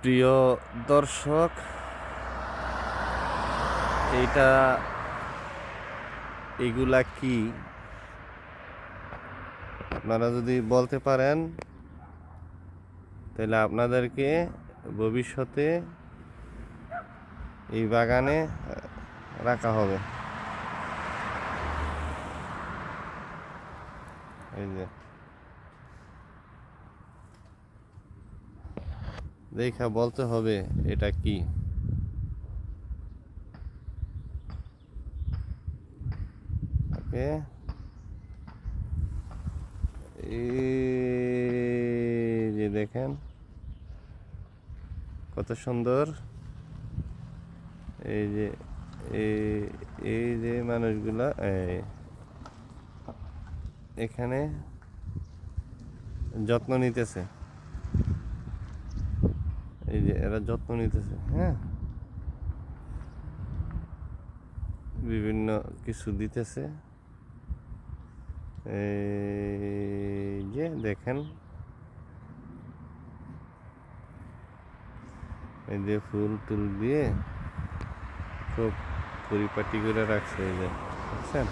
প্রিয় দর্শক, এগুলা কি আপনারা যদি বলতে পারেন তাহলে আপনাদেরকে ভবিষ্যতে এই বাগানে রাখা হবে। এই যে দেখা বলতে হবে এটা কি। ওকে, এই যে দেখেন কত সুন্দর। এই যে এই যে মানুষগুলা এখানে যত্ন নিতেছে। এই যে এরা যত্ন নিতেছে, হ্যাঁ, বিভিন্ন কিছু দিতেছে। এই যে দেখেন, এই যে ফুল টুল দিয়ে খুব পরিপাটি করে রাখছে। এই যে দেখছেন।